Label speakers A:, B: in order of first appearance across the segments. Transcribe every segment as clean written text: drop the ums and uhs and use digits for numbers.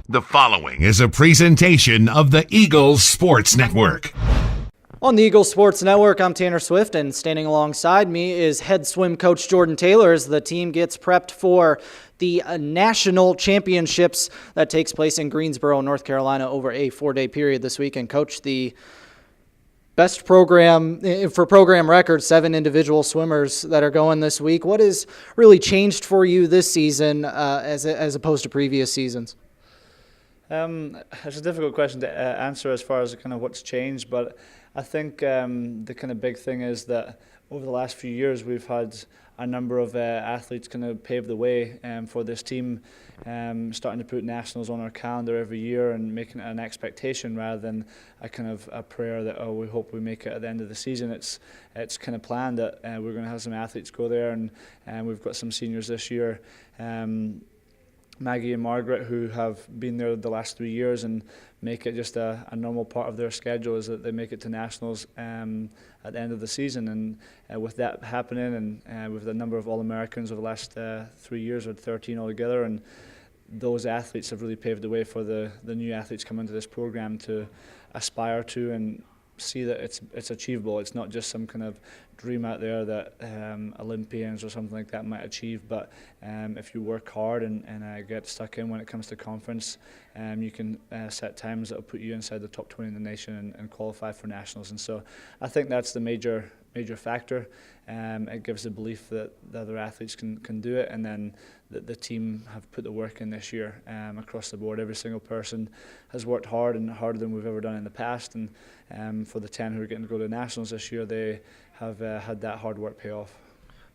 A: The following is a presentation of the Eagles Sports Network.
B: On the Eagles Sports Network, I'm Tanner Swift, and standing alongside me is head swim coach Jordan Taylor as the team gets prepped for the national championships that takes place in Greensboro, North Carolina over a 4-day period this week. And coach, the best program for program record, 7 individual swimmers that are going this week. What has really changed for you this season as opposed to previous seasons?
C: It's a difficult question to answer as far as kind of what's changed, but I think the kind of big thing is that over the last few years we've had a number of athletes kind of pave the way for this team, starting to put nationals on our calendar every year and making it an expectation rather than a kind of a prayer that we hope we make it at the end of the season. It's kind of planned that we're going to have some athletes go there, and we've got some seniors this year. Maggie and Margaret, who have been there the last 3 years and make it just a normal part of their schedule, is that they make it to nationals at the end of the season. And with that happening, and with the number of All-Americans over the last 3 years, or 13 altogether, and those athletes have really paved the way for the new athletes coming into this program to aspire to and see that it's achievable. It's not just some kind of dream out there that Olympians or something like that might achieve, but if you work hard and get stuck in when it comes to conference, you can set times that will put you inside the top 20 in the nation and qualify for nationals. And so I think that's the major factor. It gives the belief that the other athletes can do it, and then the team have put the work in this year across the board. Every single person has worked hard and harder than we've ever done in the past, and for the 10 who are getting to go to nationals this year, they have had that hard work pay off.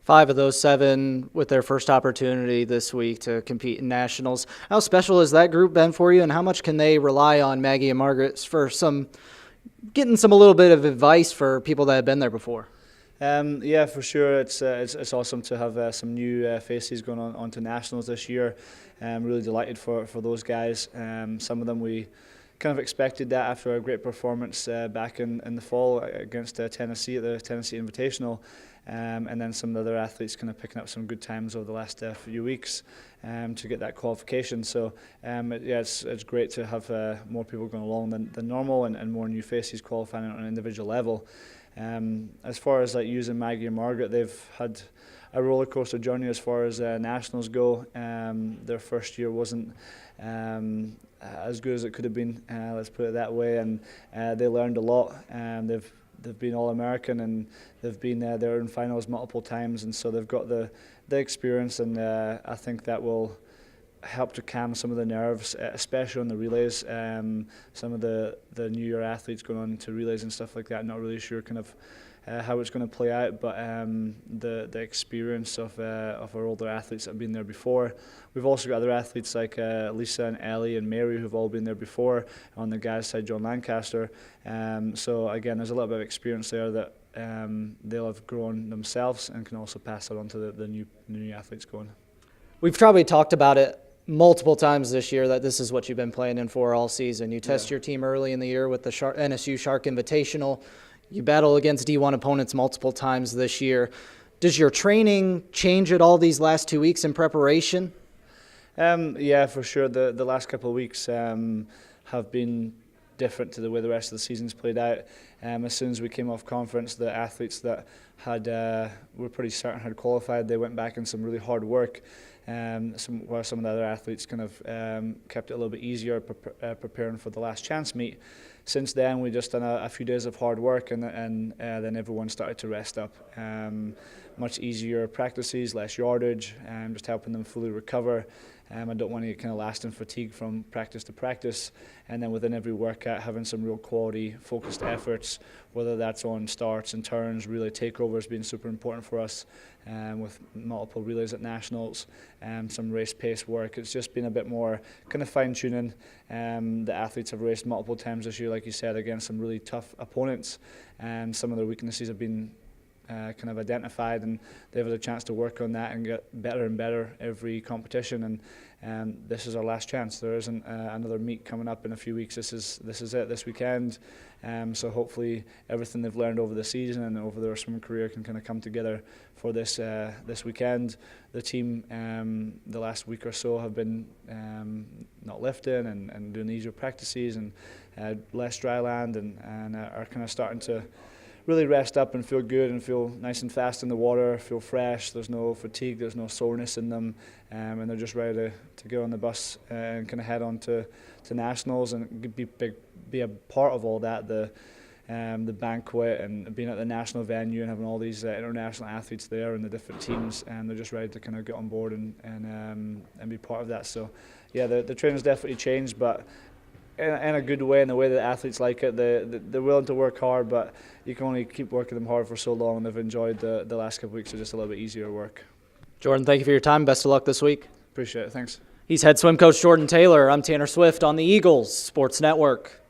B: 5 of those 7 with their first opportunity this week to compete in nationals. How special has that group been for you, and how much can they rely on Maggie and Margaret for getting a little bit of advice for people that have been there before?
C: Yeah, for sure. It's awesome to have some new faces going on to nationals this year. I'm really delighted for those guys. Some of them we kind of expected that after a great performance back in the fall against Tennessee at the Tennessee Invitational, and then some of the other athletes kind of picking up some good times over the last few weeks to get that qualification. So it's great to have more people going along than normal, and more new faces qualifying on an individual level. As far as like using Maggie and Margaret, they've had a roller coaster journey as far as nationals go. Their first year wasn't as good as it could have been, let's put it that way, and they learned a lot. They've been All-American, and they've been there in finals multiple times, and so they've got the experience, and I think that will help to calm some of the nerves, especially on the relays. Some of the new year athletes going on to relays and stuff like that, not really sure kind of how it's going to play out, but the experience of our older athletes that have been there before. We've also got other athletes like Lisa and Ellie and Mary who've all been there before. On the guys' side, John Lancaster. So again, there's a little bit of experience there that they'll have grown themselves and can also pass it on to the new athletes going.
B: We've probably talked about it multiple times this year that this is what you've been planning for all season. You test your team early in the year with the NSU Shark Invitational. You battle against D1 opponents multiple times this year. Does your training change at all these last 2 weeks in preparation?
C: Yeah, for sure. The last couple of weeks have been different to the way the rest of the season's played out. As soon as we came off conference, the athletes that were pretty certain had qualified, they went back in some really hard work. Where some of the other athletes kind of kept it a little bit easier preparing for the last chance meet. Since then, we just done a few days of hard work, and then everyone started to rest up. Much easier practices, less yardage, just helping them fully recover. I don't want any kind of lasting fatigue from practice to practice, and then within every workout having some real quality focused efforts, whether that's on starts and turns, relay takeovers being super important for us, with multiple relays at nationals, some race pace work. It's just been a bit more kind of fine tuning. The athletes have raced multiple times this year, like you said, against some really tough opponents, and some of their weaknesses have been kind of identified, and they've had a chance to work on that and get better and better every competition. this is our last chance. There isn't another meet coming up in a few weeks. This is it this weekend. So hopefully everything they've learned over the season and over their swimming career can kind of come together for this weekend. The team the last week or so have been not lifting and doing easier practices and less dry land and are kind of starting to really rest up and feel good and feel nice and fast in the water, feel fresh. There's no fatigue, there's no soreness in them, and they're just ready to get on the bus and kind of head on to nationals and be a part of all that. The banquet and being at the national venue and having all these international athletes there and the different teams, and they're just ready to kind of get on board and be part of that. So, yeah, the training's definitely changed, but in a good way, in the way that the athletes like it. They're willing to work hard, but you can only keep working them hard for so long, and they've enjoyed the last couple of weeks of just a little bit easier work.
B: Jordan, thank you for your time. Best of luck this week.
C: Appreciate it. Thanks.
B: He's head swim coach Jordan Taylor. I'm Tanner Swift on the Eagles Sports Network.